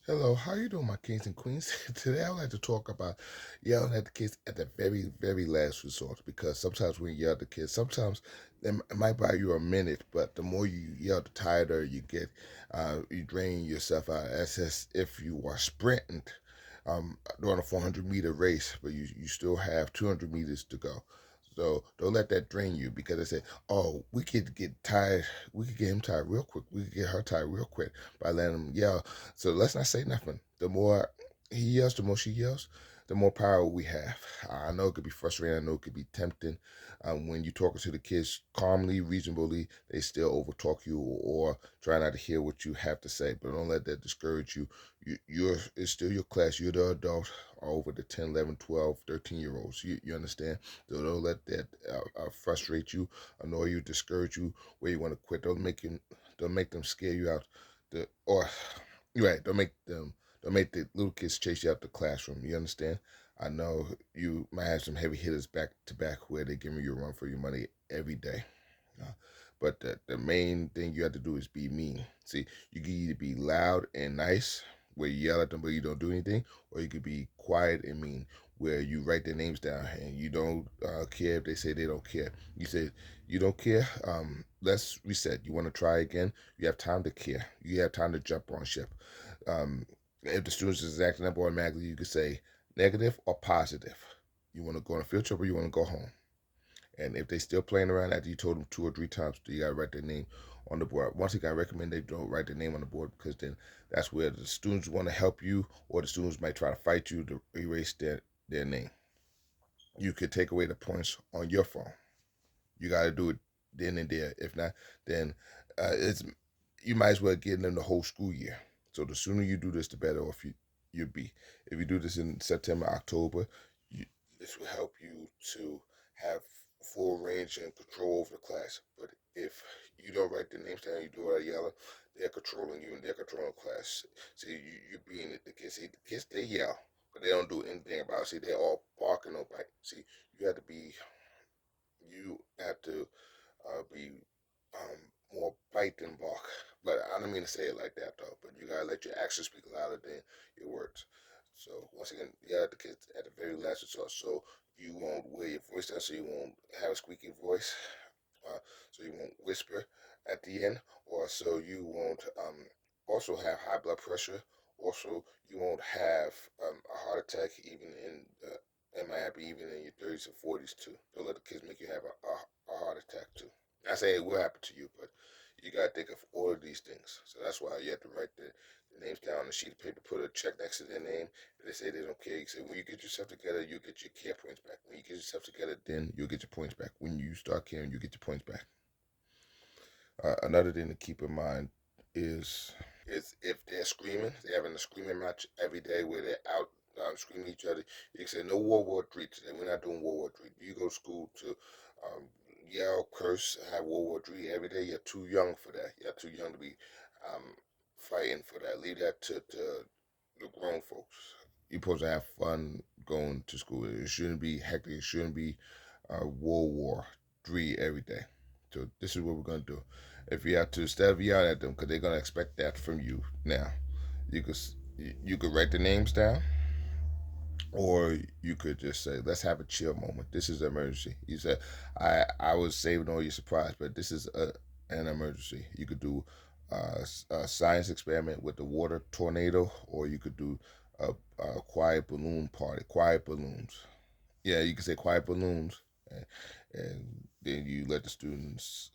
Hello, how you doing, my kings and queens? Today, I would like to talk about yelling at the kids at the very, very last resort. Because sometimes when you yell at the kids, sometimes it might buy you a minute, but the more you yell, the tighter you get. You drain yourself out. As if you are sprinting during a 400-meter race, but you still have 200 meters to go. So don't let that drain you because they say, "Oh, we could get tired. We could get him tired real quick. We could get her tired real quick by letting him yell." So let's not say nothing. The more he yells, the more she yells, the more power we have. I know it could be frustrating. I know it could be tempting. When you're talking to the kids calmly, reasonably, they still overtalk you or try not to hear what you have to say. But don't let that discourage you. It's still your class. You're the adult over the 10, 11, 12, 13 year olds. You understand? So don't let that frustrate you, annoy you, discourage you, where you want to quit. Don't make them scare you out. Or you're right. Don't make the little kids chase you out the classroom. You understand? I know you might have some heavy hitters back to back where they're giving you a run for your money every day. Uh, but the main thing you have to do is be mean. See, you can either be loud and nice, where you yell at them but you don't do anything, or you could be quiet and mean, where you write their names down and you don't care if they say they don't care. You say you don't care. Let's reset. You want to try again? You have time to care. You have time to jump on ship. Um, if the students is acting up automatically, you could say negative or positive. You want to go on a field trip or you want to go home. And if they still playing around after you told them 2 or 3 times, you gotta write their name on the board. Once again, I recommend they don't write their name on the board because then that's where the students want to help you, or the students might try to fight you to erase their name. You could take away the points on your phone. You got to do it then and there. If not, then it's you might as well get them the whole school year. So the sooner you do this, the better off you be. If you do this in September, October, you, this will help you to have full range and control over the class. But if you don't write the names down, you do it yelling, they're controlling you and they're controlling the class. See, you're being the kids. See, the kids they yell, but they don't do anything about it. See, they're all barking or bite. See, you have to be you have to be more bite than bark. But I don't mean to say it like that though. But you gotta let your actions speak louder than your words. So once again, yeah, the kids at the very last resort. So you won't wear your voice down, so you won't have a squeaky voice. So you won't whisper at the end, or so you won't also have high blood pressure. Also, you won't have a heart attack even in it might happen even in your 30s and 40s too. Don't let the kids make you have a heart attack too. I say it will happen to you, but you gotta think of all of these things. So that's why you have to write the names down on a sheet of paper, put a check next to their name. If they say they don't care, you say when you get yourself together, you get your care points back. When you get yourself together, then you'll get your points back. When you start caring, you get your points back. Another thing to keep in mind is if they're screaming, they're having a screaming match every day where they're out screaming at each other. You can say no World War III today. We're not doing World War III. You go to school to um, yell, curse, have World War III every day. You're too young for that. You're too young to be um, fighting for that. Leave that to the grown folks. You're supposed to have fun going to school. It shouldn't be hectic. It shouldn't be World War III every day. So this is what we're gonna do. If you have to, instead of yelling at them, because they're gonna expect that from you. Now, you could you could write the names down, or you could just say, "Let's have a chill moment. This is an emergency." You said, I was saving all your surprise, but this is an emergency." You could do a science experiment with the water tornado, or you could do a quiet balloon party. Quiet balloons. Yeah, you can say quiet balloons, and then you let the students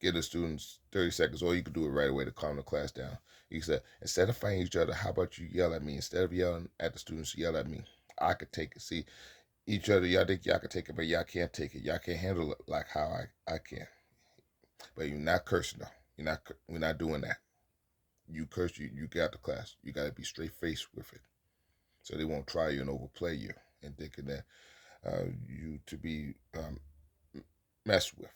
give the students 30 seconds, or you could do it right away to calm the class down. You said instead of fighting each other, how about you yell at me? Instead of yelling at the students, yell at me. I could take it. See, each other, y'all think y'all can take it, but y'all can't take it. Y'all can't handle it like how I can. But you're not cursing though. You're not. We're not doing that. You curse, you get out the class. You got to be straight faced with it, so they won't try you and overplay you and thinking that you to be messed with.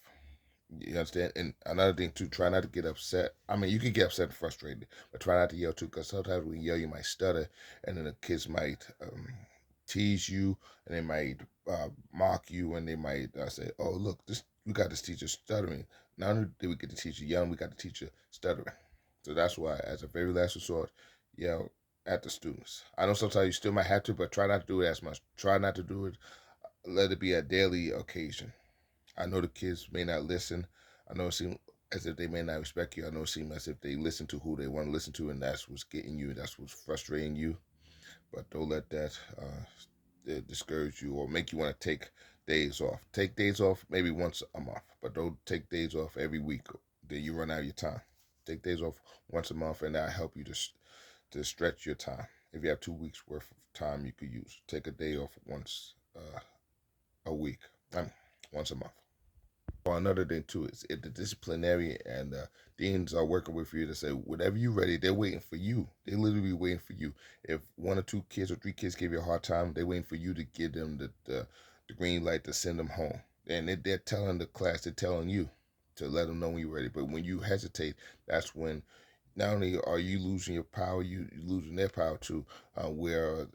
You understand? And another thing too, try not to get upset. I mean, you can get upset and frustrated, but try not to yell too, because sometimes when you yell, you might stutter, and then the kids might tease you, and they might mock you, and they might say, "Oh, look, this we got this teacher stuttering." Not only did we get the teacher yelling, we got the teacher stuttering. So that's why, as a very last resort, yell at the students. I know sometimes you still might have to, but try not to do it as much. Try not to do it. Let it be a daily occasion. I know the kids may not listen. I know it seems as if they may not respect you. I know it seems as if they listen to who they want to listen to, and that's what's getting you. That's what's frustrating you. But don't let that discourage you or make you want to take days off. Take days off maybe once a month, but don't take days off every week. Then you run out of your time. Take days off once a month, and that'll help you to stretch your time. If you have 2 weeks worth of time, you could use. Take a day off once a week, once a month. Or another thing too is if the disciplinary and deans are working with you to say whatever you're ready, they're waiting for you. They literally waiting for you. If one or two kids or three kids give you a hard time, they're waiting for you to give them the green light to send them home. And they're telling the class, they're telling you to let them know when you're ready. But when you hesitate, that's when not only are you losing your power, you losing their power too. Where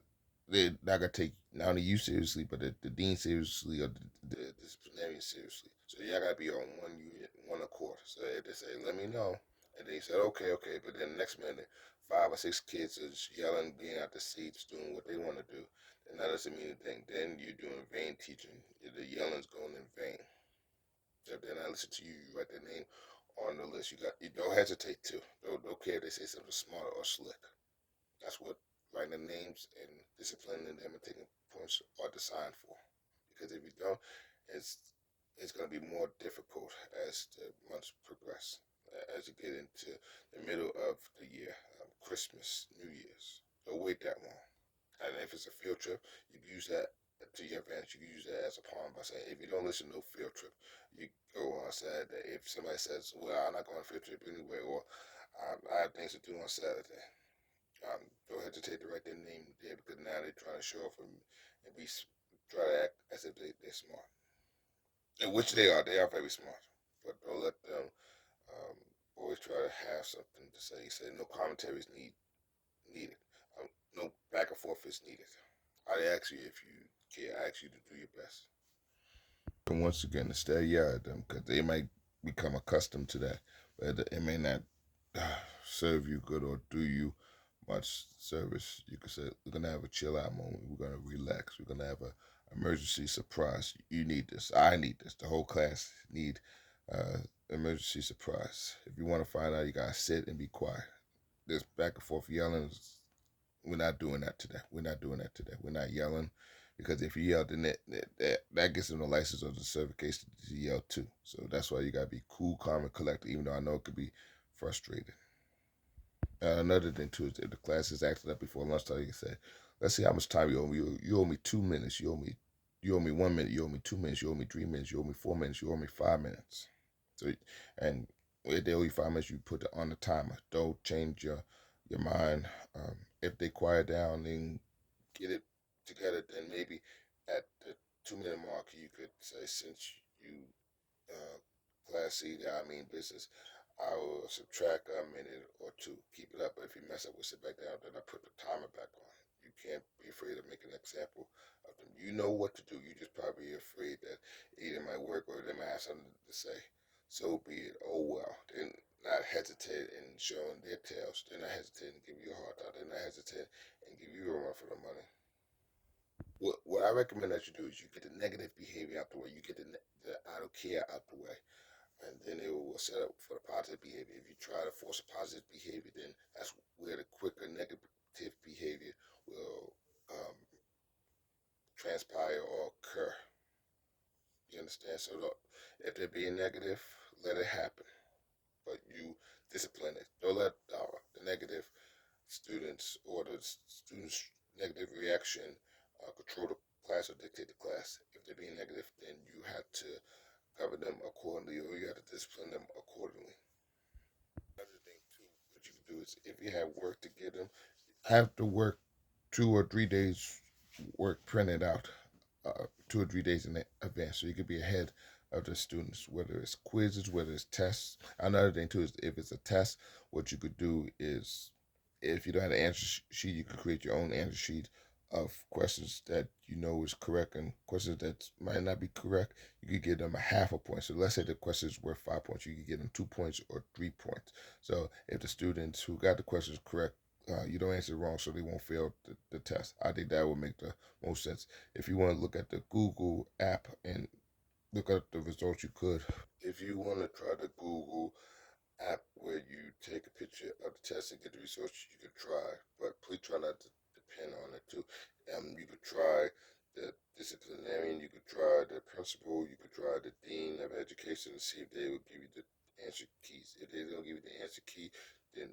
they're not gonna take not only you seriously, but the dean seriously or the disciplinarian seriously. So y'all gotta be on one unit, one accord. So if they say, "Let me know," and they said, "Okay, okay," but then the next minute, 5 or 6 kids is yelling, being out the seats, doing what they want to do, then that doesn't mean anything. Then you're doing vain teaching. The yelling's going in vain. So if they're not listening to you, you write their name on the list. You don't hesitate to. Don't care if they say something smart or slick. That's what writing the names and disciplining them and taking points are designed for. Because if you don't, it's it's going to be more difficult as the months progress. As you get into the middle of the year, Christmas, New Year's, don't wait that long. And if it's a field trip, you can use that to your advantage. You can use that as a pawn by saying, if you don't listen to no field trip, you go on Saturday. If somebody says, well, I'm not going on a field trip anyway, or I have things to do on Saturday, don't hesitate to write their name there because now they're trying to show off and be try to act as if they're smart, and which they are. They are very smart, but don't let them always try to have something to say. He said no commentaries needed. No back and forth is needed. I ask you if you care. I ask you to do your best. And once again, to stay at them because they might become accustomed to that, but it may not serve you good or do you much service. You could say we're gonna have a chill out moment. We're gonna relax. We're gonna have a emergency surprise. You need this. I need this. The whole class need uh, emergency surprise. If you want to find out, you gotta sit and be quiet. This back and forth yelling. We're not doing that today. We're not doing that today. We're not yelling because if you yell, then that gets them the license or the certification to yell too. So that's why you gotta be cool, calm, and collected. Even though I know it could be frustrating. Another thing too is if the class is acting up before lunchtime, you can say, "Let's see how much time you owe me. You owe me 2 minutes. You owe me 1 minute. You owe me 2 minutes. You owe me 3 minutes. You owe me 4 minutes. You owe me 5 minutes." So, and if they owe you 5 minutes, you put it on the timer. Don't change your mind. If they quiet down and get it together, then maybe at the 2 minute mark, you could say, "Since you uh, class C, I mean business, I will subtract a minute or two. Keep it up. But if you mess up, we'll sit back down. Then I put the timer back on. You can't be afraid of making an example of them. You know what to do. You just probably afraid that either might work or they might have something to say. So be it. Oh well. Then not hesitate in showing their tails. They're not hesitating to give you a hard time. They're not hesitating and give you a run for the money. What I recommend that you do is you get the negative behavior out the way. You get the I don't care out the way, and then it will set up for the positive behavior. If you try to force a positive behavior, then that's where the quicker negative behavior will transpire or occur. You understand? So look, if they're being negative, let it happen, but you discipline it. Don't let the negative students or the students' negative reaction control the class or dictate the class. If they're being negative, then you have to cover them accordingly or you have to discipline them accordingly. Another thing too, what you can do is if you have work to give them, have to work 2 or 3 days work printed out, 2 or 3 days in advance, so you could be ahead of the students, whether it's quizzes, whether it's tests. Another thing too is if it's a test, what you could do is if you don't have an answer sheet, you can create your own answer sheet of questions that you know is correct and questions that might not be correct. You could give them a half a point. So let's say the question is worth 5 points, you could give them 2 points or 3 points. So if the students who got the questions correct you don't answer wrong, so they won't fail the test. I think that would make the most sense. If you want to look at the Google app and look at the results, you could. If you want to try the Google app where you take a picture of the test and get the results, you could try, but please try not to depend on it too. You could try the disciplinarian, you could try the principal, you could try the dean of education to see if they will give you the answer keys. If they don't give you the answer key, then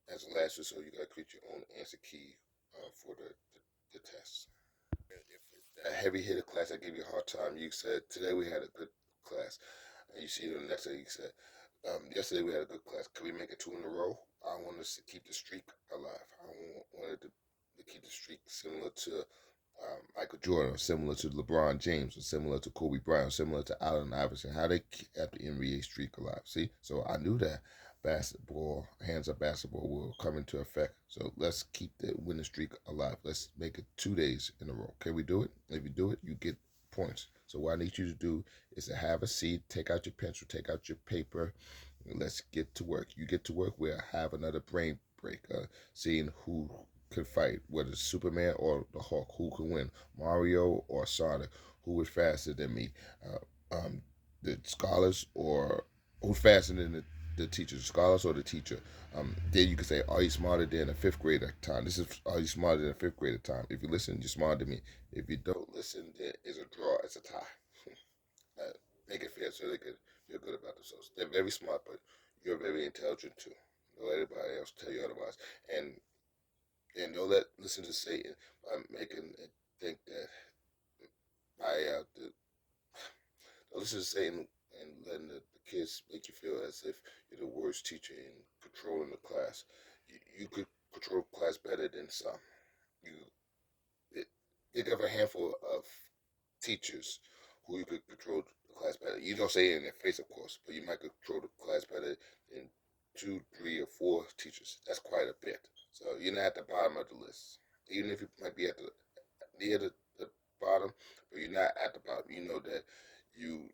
as a last resort, you gotta create your own answer key for the test. If it's a heavy hitter class, I give you a hard time. You said today we had a good class, and you see the next day you said yesterday we had a good class. Could we make it two in a row? I want us to keep the streak alive. I wanted to keep the streak similar to Michael Jordan, or similar to LeBron James, or similar to Kobe Bryant, or similar to Allen Iverson. How they kept the NBA streak alive. See, so I knew that basketball, hands up basketball, will come into effect. So let's keep the winning streak alive. Let's make it 2 days in a row. Can we do it? If you do it, you get points. So what I need you to do is to have a seat, take out your pencil, take out your paper, and let's get to work. You get to work, we'll have another brain break, seeing who could fight, whether it's Superman or the Hulk, who could win, Mario or Sonic, who was faster than me, the scholars or who's faster than the teacher, the scholars or the teacher. Then you can say, are you smarter than a fifth grader time? This is, are you smarter than a fifth grader time? If you listen, you're smarter than me. If you don't listen, then it's a draw, it's a tie. uh, make it fair so they could feel good about themselves. They're very smart, but you're very intelligent too. Don't let anybody else tell you otherwise. And don't let listen to Satan by making it think that don't listen to Satan and letting the kids make you feel as if you're the worst teacher in controlling the class. You could control class better than some. You it, think of a handful of teachers who you could control the class better. You don't say it in their face, of course, but you might control the class better than two, three, or four teachers. That's quite a bit. So you're not at the bottom of the list. Even if you might be at the near the bottom, but you're not at the bottom. You know that you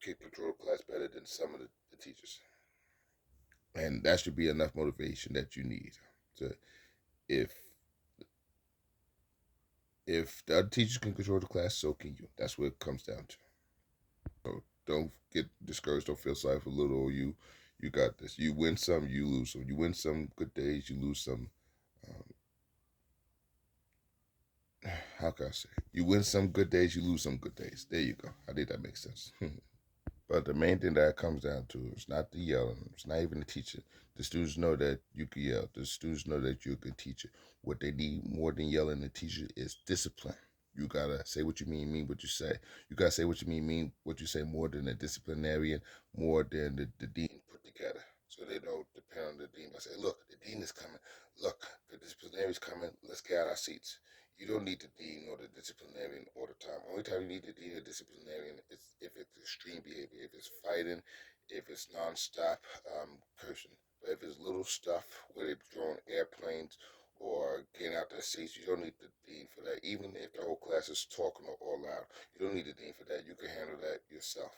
can control the class better than some of the teachers. And that should be enough motivation that you need. So if if the other teachers can control the class, so can you. That's what it comes down to. So don't get discouraged. Don't feel sorry for little old you. You got this. You win some, you lose some. You win some good days, you lose some. How can I say? You win some good days, you lose some good days. There you go. I think that makes sense. But the main thing that it comes down to is not the yelling. It's not even the teaching. The students know that you can yell. The students know that you're a good teacher. What they need more than yelling at the teacher is discipline. You gotta say what you mean what you say. You gotta say what you mean what you say, more than the disciplinarian, more than the dean put together. So they don't depend on the dean. I say, look, the dean is coming. Look, the disciplinarian is coming. Let's get out our seats. You don't need the dean or the disciplinarian all the time. Only time you need the dean or disciplinarian is if it's extreme behavior, if it's fighting, if it's nonstop cursing. But if it's little stuff where they're throwing airplanes or getting out their seats, you don't need the dean for that. Even if the whole class is talking or loud, you don't need the dean for that. You can handle that yourself.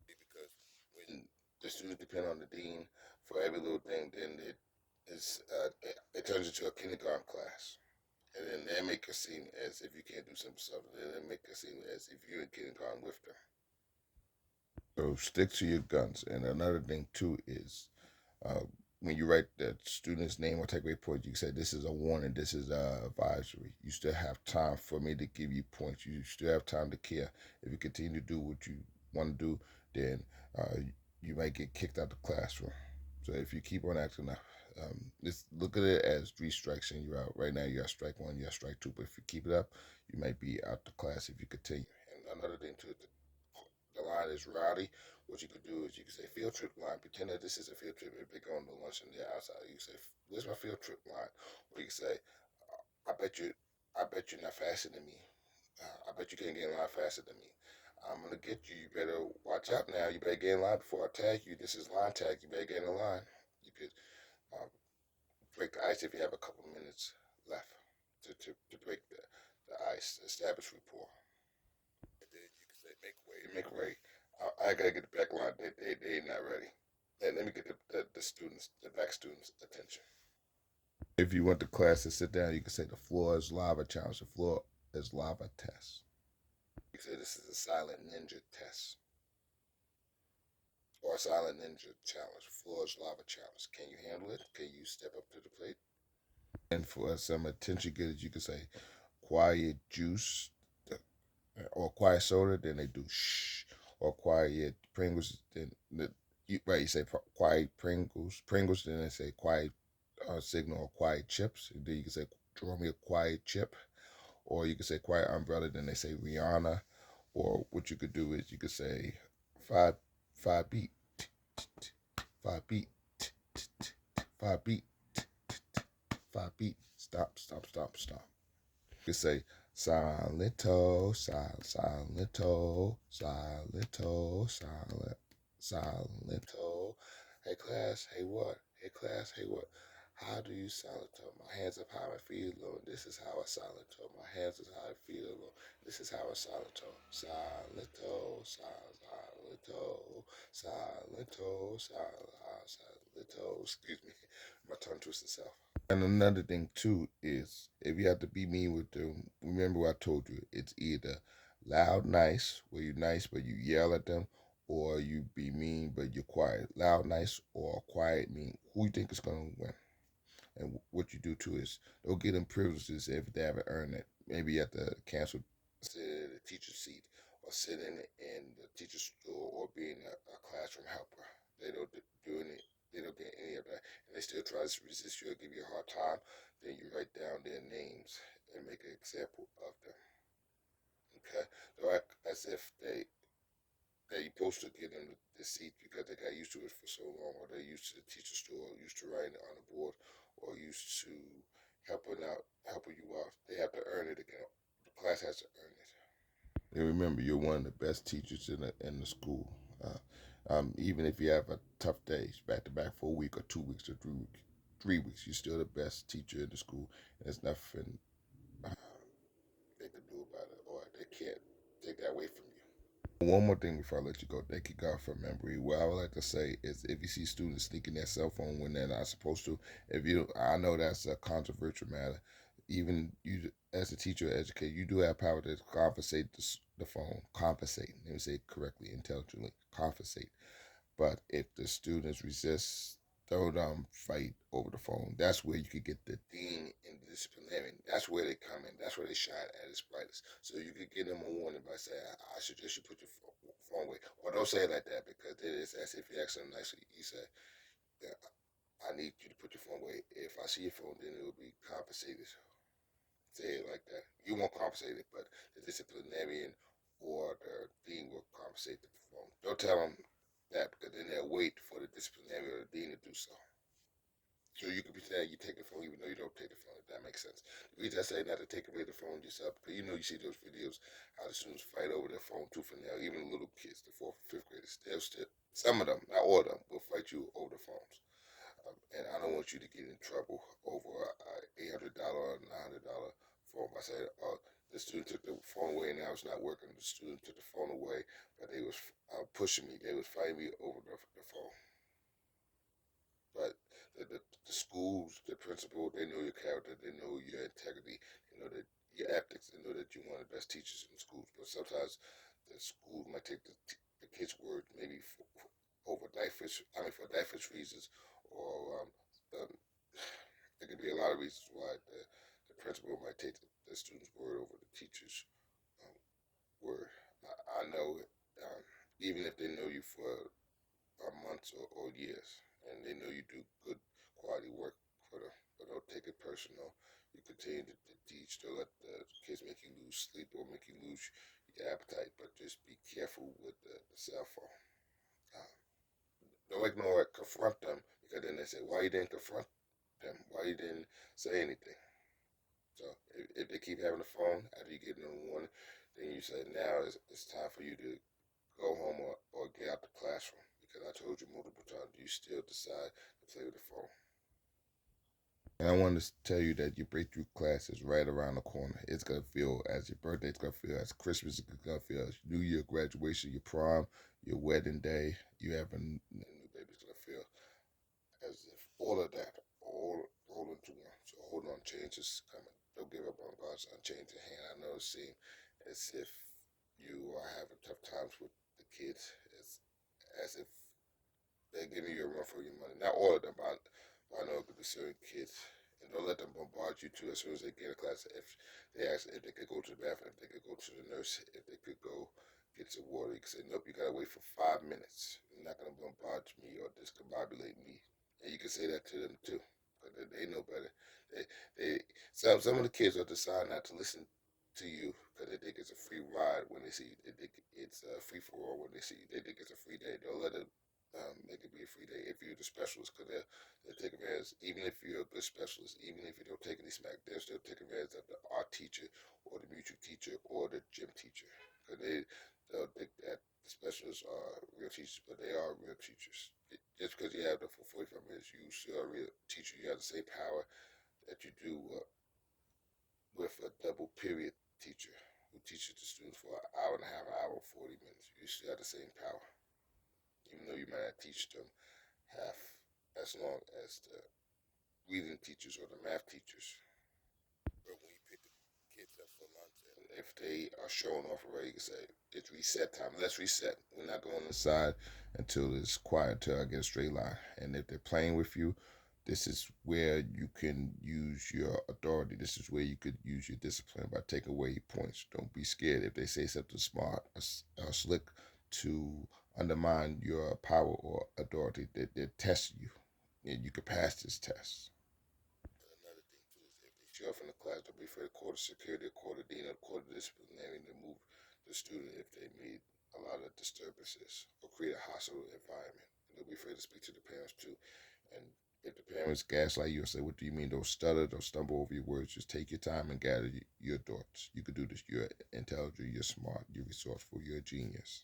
Because when the students depend on the dean for every little thing, then it turns into a kindergarten class. And then they make it seem as if you can't do some stuff. Then they make it seem as if you're in kindergarten with them. So stick to your guns. And another thing too is uh, when you write the student's name or take away points, you say this is a warning, this is a advisory. You still have time for me to give you points. You still have time to care. If you continue to do what you want to do, then you might get kicked out the classroom. So if you keep on acting up, just look at it as 3 strikes and you're out. Right now you got strike one, you got strike two. But if you keep it up, you might be out the class if you continue. And another thing too, the line is rowdy. What you could do is you could say field trip line. Pretend that this is a field trip. If they're going to lunch and they're outside, you say, "Where's my field trip line?" Or you can say, "I bet you, I bet you're not faster than me. I bet you can't get in line faster than me. I'm gonna get you. You better watch out now. You better get in line before I tag you. This is line tag. You better get in line." You could uh, break the ice if you have a couple minutes left to break the ice, establish rapport. And then you can say, make way. I gotta get the back line. They not ready. And let me get the students, the back students' attention. If you want the class to sit down, you can say the floor is lava challenge. The floor is lava test. You say this is a silent ninja test or a silent ninja challenge. Floor is lava challenge. Can you handle it? Can you step up to the plate? And for some attention getters, you can say quiet juice or quiet soda. Then they do shh or quiet Pringles. Then you say quiet Pringles. Then they say quiet signal or quiet chips. And then you can say draw me a quiet chip. Or you could say Quiet Umbrella, then they say Rihanna. Or what you could do is you could say five five beat, five beat, five beat, five beat. Stop, stop, stop, stop. You could say silento, silento, silento, silento. Hey class, hey what? Hey class, hey what? How do you silento? My hands up high, my feet low. This is how I silento. My hands is high, feet are low. This is how I silento. Silento, silento, silento, silento. Excuse me, my tongue twists itself. And another thing too is if you have to be mean with them, remember what I told you. It's either loud, nice, where you're nice but you yell at them, or you be mean but you're quiet. Loud, nice, or quiet, mean. Who you think is gonna win? And what you do too is they'll get them privileges if they haven't earned it. Maybe you have to cancel, sit in the teacher's seat, or sit in the teacher's stool, or be in a classroom helper. They don't do any. They don't get any of that, and they still try to resist you or give you a hard time. Then you write down their names and make an example of them. Okay, so act as if they supposed to get in the seat because they got used to it for so long, or they used to the teacher store, or used to writing on the board, or used to helping you out. They have to earn it again. The class has to earn it. And remember, you're one of the best teachers in the school. Even if you have a tough day, back to back for a week or 2 weeks or 3 weeks, 3 weeks, you're still the best teacher in the school. And there's nothing uh, they can do about it, or they can't take that away from you. One more thing before I let you go, they kick off from memory. What I would like to say is if you see students sneaking their cell phone when they're not supposed to, if you, I know that's a controversial matter. Even you, as a teacher or educator, you do have power to compensate the phone. Compensate. Let me say it correctly, intelligently. Compensate. But if the students resist, don't fight over the phone. That's where you could get the dean and the disciplinarian. That's where they come in. That's where they shine at its brightest. So you could give them a warning by saying, "I suggest you put your phone away." Or don't say it like that because it is as if you ask them nicely. You say, yeah, "I need you to put your phone away. If I see your phone, then it will be compensated." Say it like that. You won't compensate it, but the disciplinarian or the dean will compensate the phone. Don't tell them that because then they'll wait for the disciplinarian or the dean to do so. So you could be saying you take the phone even though you don't take the phone, if that makes sense. The reason I say not to take away the phone yourself, because you see those videos how the students fight over their phone tooth and nail, even the little kids, the fourth and fifth graders, they'll still, some of them, not all of them, will fight you over the phones. And I don't want you to get in trouble over a $800 or $900 phone. I said, the student took the phone away and now it's not working. The student took the phone away, but they was pushing me. They was fighting me over the phone. But the schools, the principal, they know your character, they know your integrity, they know that your ethics, they know that you're one of the best teachers in the schools. But sometimes the school might take the kid's word maybe over diapers, for diapers reasons, or um, there could be a lot of reasons why the principal might take the student's word over the teacher's um, word. I know it, even if they know you for months or years, and they know you do good quality work for them. But don't take it personal. You continue to teach. Don't let the kids make you lose sleep or make you lose your appetite. But just be careful with the cell phone. Uh, don't ignore it. Confront them because then they say, "Why you didn't confront them? Why you didn't say anything?" So if they keep having the phone after you get them warning, then you say, "Now it's time for you to go home or get out the classroom because I told you multiple times you still decide to play with the phone." And I want to tell you that your breakthrough class is right around the corner. It's going to feel as your birthday, it's going to feel as Christmas, it's going to feel as New Year graduation, your prom, your wedding day, you having a new baby. It's going to feel as if all of that, all into one. So was unchanged in hand. I know it seemed as if you are having tough times with the kids, as if they're giving you a run for your money. Not all of them, but I know it could be certain kids. And don't let them bombard you too as soon as they get in class. If they ask if they could go to the bathroom, if they could go to the nurse, if they could go get some water, you can say, nope, you gotta wait for 5 minutes. You're not gonna bombard me or discombobulate me. And you can say that to them too. But they know better. They, they, some of the kids will decide not to listen to you because they think it's a free ride when they see you. They think it's a free for all when they see you. They think it's a free day. They'll let it make it be a free day if you're the specialist because they'll take advantage. Even if you're a good specialist, even if you don't take any smack, they'll still take advantage of the art teacher or the music teacher or the gym teacher because they'll think that the specialists are real teachers, but they are real teachers. Just because you have them for 45 minutes, you still are a real teacher. You have the same power that you do with a double period teacher who teaches the students for an hour and a half, an hour, 40 minutes. You still have the same power, even though you might not teach them half as long as the reading teachers or the math teachers. But when you pick the kids up for lunch, and if they are showing off already, you can say, it's reset time. Let's reset. We're not going inside until it's quiet, until I get a straight line. And if they're playing with you, this is where you can use your authority. This is where you could use your discipline by taking away points. Don't be scared if they say something smart or slick to undermine your power or authority. They're testing you, and you can pass this test. Another thing too is if they show up in the class, they'll be afraid to call the security, call the dean, or call the disciplinarian to move the student if they made a lot of disturbances or create a hostile environment. And they'll be afraid to speak to the parents too. And if the parents gaslight you and say, "What do you mean? Don't stutter, don't stumble over your words. Just take your time and gather your thoughts. You could do this. You're intelligent. You're smart. You're resourceful. You're a genius."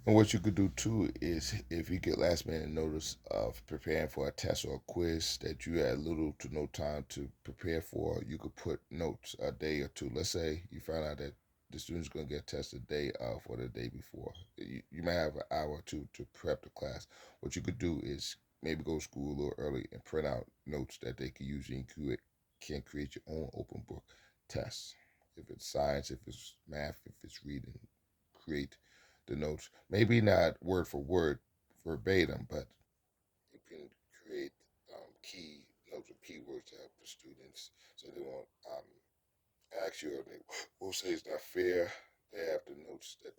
And what you could do too is if you get last minute notice of preparing for a test or a quiz that you had little to no time to prepare for, you could put notes a day or two. Let's say you find out that the student's going to get tested the day of or the day before. You might have an hour or two to prep the class. What you could do is maybe go to school a little early and print out notes that they can use and can create your own open book tests. If it's science, if it's math, if it's reading, create the notes. Maybe not word for word, verbatim, but you can create key notes or keywords to help the students so they won't ask you or they will say it's not fair. They have the notes that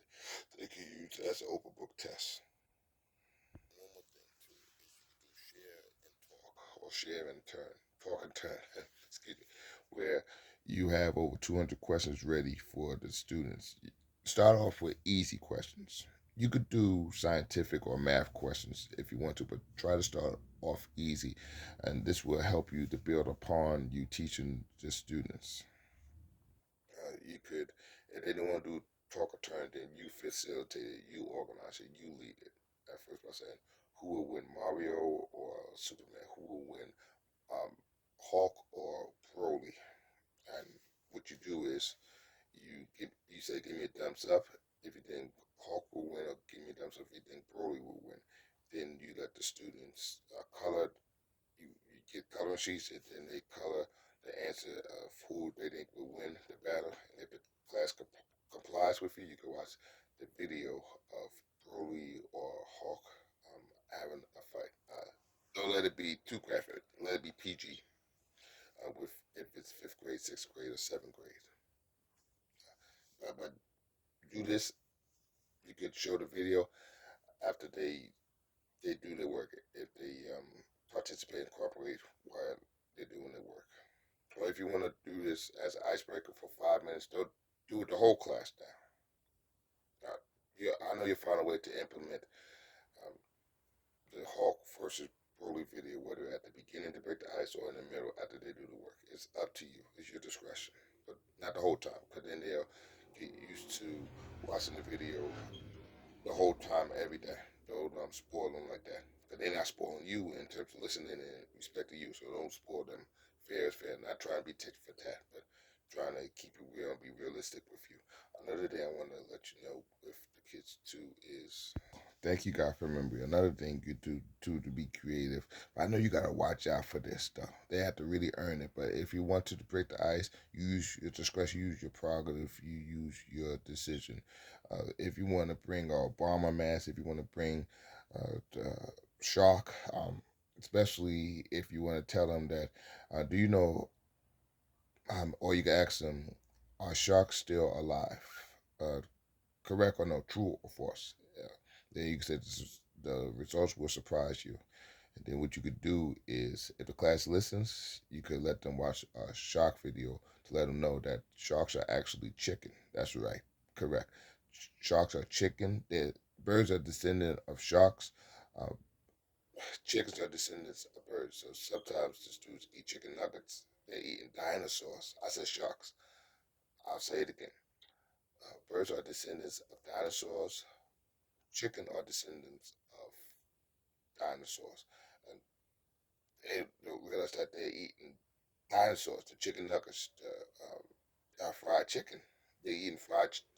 they can use as an open book test. One more thing too is you can do share and talk or share and turn, talk and turn. Excuse me, where you have over 200 questions ready for the students. Start off with easy questions. You could do scientific or math questions if you want to, but try to start off easy, and this will help you to build upon you teaching the students. You could, if they don't want to do talk or turn, then you facilitate it, you organize it, you lead it. At first, by saying who will win, Mario or Superman? Who will win, um, Hulk or Broly? And what you do is you say give me a thumbs up if you think Hulk will win, or give me a thumbs up if you think Broly will win. Then you let the students color. You get color sheets, and then they color the answer of who they think will win the battle. And if the class complies with you, you can watch the video of Broly or Hulk having a fight. Don't let it be too graphic. Let it be PG. With if it's fifth grade, sixth grade, or seventh grade. But do this. You could show the video after they do their work. If they participate and cooperate while they're doing their work. Or if you want to do this as an icebreaker for 5 minutes, don't do it the whole class now. Yeah, I know you'll find a way to implement um, the Hulk versus Broly video, whether at the beginning to break the ice or in the middle after they do the work. It's up to you. It's your discretion, but not the whole time, because then they'll get used to watching the video the whole time, every day. Don't spoil them like that. Because they're not spoiling you in terms of listening and respecting you. So don't spoil them. Fair is fair. Not trying to be tit for tat, but trying to keep it real and be realistic with you. Another thing I want to let you know with the kids too is Thank you, God, for remembering. Another thing you do too to be creative. I know you gotta watch out for this stuff. They have to really earn it. But if you want to break the ice, you use your discretion, use your prerogative, you use your decision. If you want to bring a Obama mask, if you want to bring Shark, especially if you want to tell them that, do you know, or you can ask them, are sharks still alive? Uh, Correct or no, true or false. Yeah. Then you can say the results will surprise you. And then what you could do is, if the class listens, you could let them watch a shark video to let them know that sharks are actually chicken. That's right, correct. Sharks are chicken. Birds are descendant of sharks. Uh, Chickens are descendants of birds. So sometimes the students eat chicken nuggets. They're eating dinosaurs. I said sharks. I'll say it again. Birds are descendants of dinosaurs. Chicken are descendants of dinosaurs. And they don't realize that they're eating dinosaurs, the chicken nuggets, the fried chicken. They're eating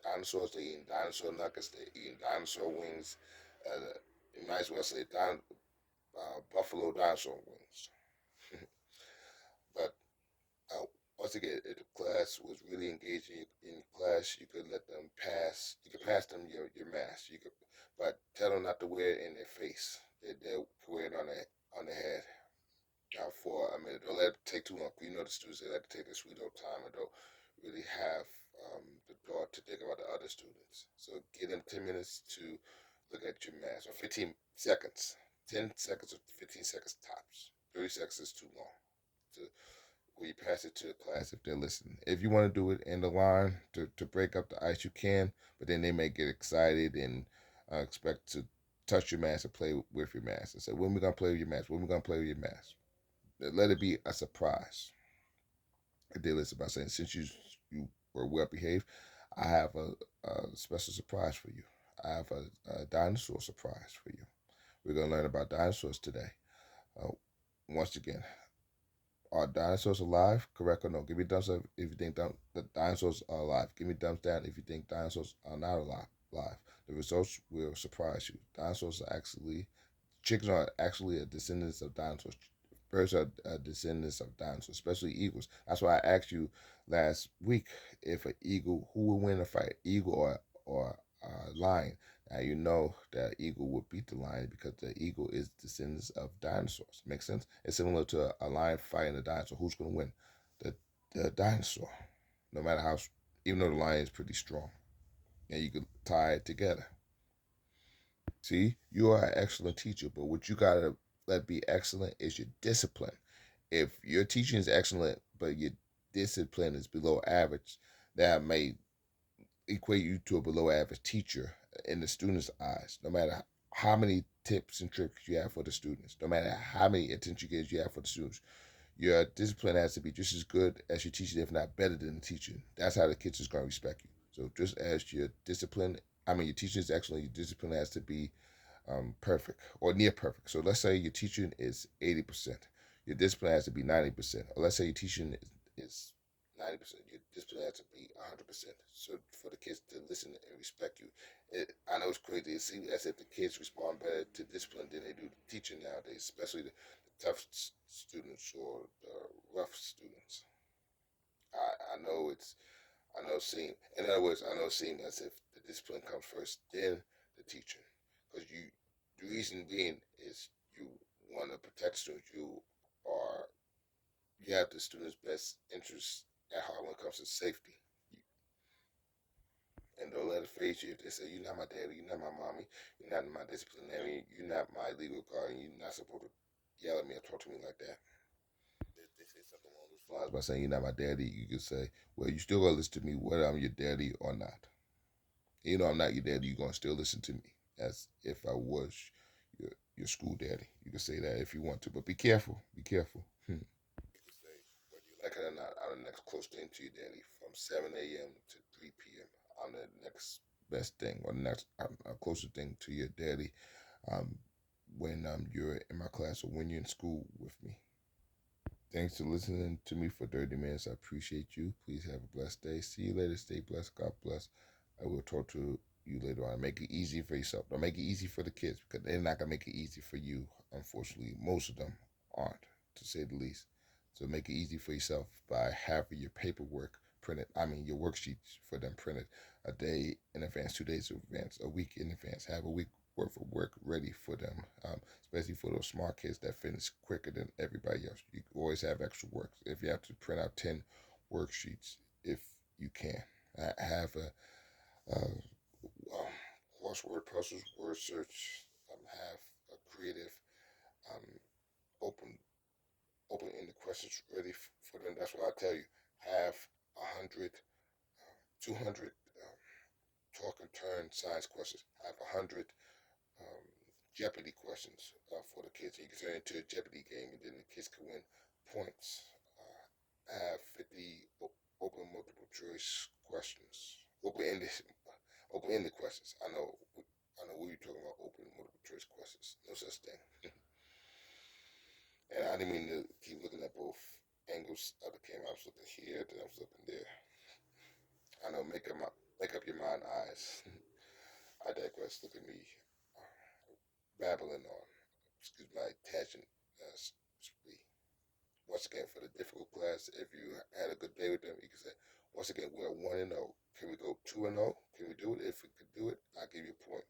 dinosaurs, they're eating dinosaur nuggets, they're eating dinosaur wings. You might as well say buffalo dinosaur wings. But once again, if the class was really engaging in class, you could let them pass. You could pass them your mask. You could, but tell them not to wear it in their face. They wear it on their head. For a minute. Don't let it take too long. You know the students, they like to take their sweet old time and don't really have the thought to think about the other students. So give them 10 minutes to look at your mask, or 15 seconds. 10 seconds or 15 seconds tops. 30 seconds is too long. To where you pass it to the class if they're listening. If you want to do it in the line to break up the ice, you can, but then they may get excited and expect to touch your mask and play with your mask and say, when we going to play with your mask? When we going to play with your mask? Let it be a surprise. I did listen by saying, since you were well behaved, I have a special surprise for you. I have a dinosaur surprise for you. We're gonna learn about dinosaurs today. Uh, Once again, are dinosaurs alive? Correct or no? Give me thumbs up if you think the dinosaurs are alive. Give me thumbs down if you think dinosaurs are not alive. The results will surprise you. Chickens are actually a descendants of dinosaurs. Birds are descendants of dinosaurs, especially eagles. That's why I asked you last week if an eagle, who would win a fight, eagle or lion. Now you know that eagle would beat the lion because the eagle is descendants of dinosaurs. Makes sense? It's similar to a lion fighting a dinosaur. Who's going to win? The the dinosaur. No matter how, even though the lion is pretty strong, and you could tie it together. See, you are an excellent teacher, but what you gotta let be excellent is your discipline. If your teaching is excellent, but your discipline is below average, that may equate you to a below average teacher in the students' eyes. No matter how many tips and tricks you have for the students, no matter how many attention gives you have for the students, your discipline has to be just as good as your teaching, if not better than the teaching. That's how the kids is going to respect you. So just as your discipline, your teaching is excellent, your discipline has to be perfect or near perfect. So let's say your teaching is 80%. Your discipline has to be 90%. Or let's say your teaching is 90%. Your discipline has to be 100%. So for the kids to listen and respect you. I know it's crazy. It seems as if the kids respond better to discipline than they do to teaching nowadays, especially the tough students or the rough students. I know I know seem, in other words, I know it seems as if the discipline comes first, then the teaching. Because the reason being is you want to protect students. Are, you have the students' best interest at heart when it comes to safety. And don't let it phase you if they say, you're not my daddy, you're not my mommy, you're not my disciplinarian, you're not my legal guardian, you're not supposed to yell at me or talk to me like that. They say something along those lines by saying, you're not my daddy, you can say, well, you still gonna listen to me whether I'm your daddy or not. You know I'm not your daddy, you're gonna still listen to me as if I was your school daddy. You can say that if you want to, but be careful. Be careful. You can say whether you like it or not. I'm the next close thing to your daddy from 7 a.m. to 3 p.m. I'm the next best thing or next. I'm a closer thing to your daddy um, when you're in my class or when you're in school with me. Thanks for listening to me for 30 minutes. I appreciate you. Please have a blessed day. See you later. Stay blessed. God bless. I will talk to you later on. Make it easy for yourself. Don't make it easy for the kids because they're not gonna make it easy for you. Unfortunately, most of them aren't, to say the least. So make it easy for yourself by having your paperwork printed. I mean, your worksheets for them printed a day in advance, 2 days in advance, a week in advance. Have a week worth of work ready for them, especially for those smart kids that finish quicker than everybody else. You always have extra work. If you have to print out 10 worksheets, if you can, have um, crossword puzzles, word search, have a creative, um, open open-ended questions ready for them. That's what I tell you. Have 100, 200 talk and turn science questions. Have 100 um, Jeopardy questions for the kids. You can turn it into a Jeopardy game, and then the kids can win points. Have 50 open multiple choice questions. Open-ended questions. I know what you're talking about. Open multiple choice questions. No such thing. And I didn't mean to keep looking at both angles of the camera. I was looking here, then I was looking there. I know, make up your mind, eyes. I digress. Look at me babbling on. Excuse my tangent spree. Once again, for the difficult class, if you had a good day with them, you can say, once again, we're 1-0. Can we go 2-0? Can we do it? If we could do it, I'll give you a point.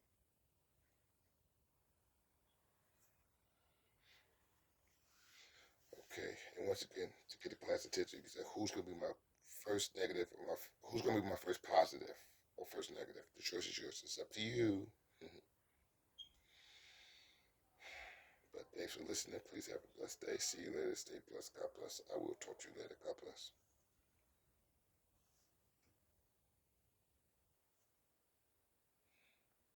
Okay. And once again, to get the class attention, you can say, who's going to be my first negative, or who's going to be my first positive or first negative? The choice is yours. It's up to you. But thanks for listening. Please have a blessed day. See you later. Stay blessed. God bless. I will talk to you later. God bless.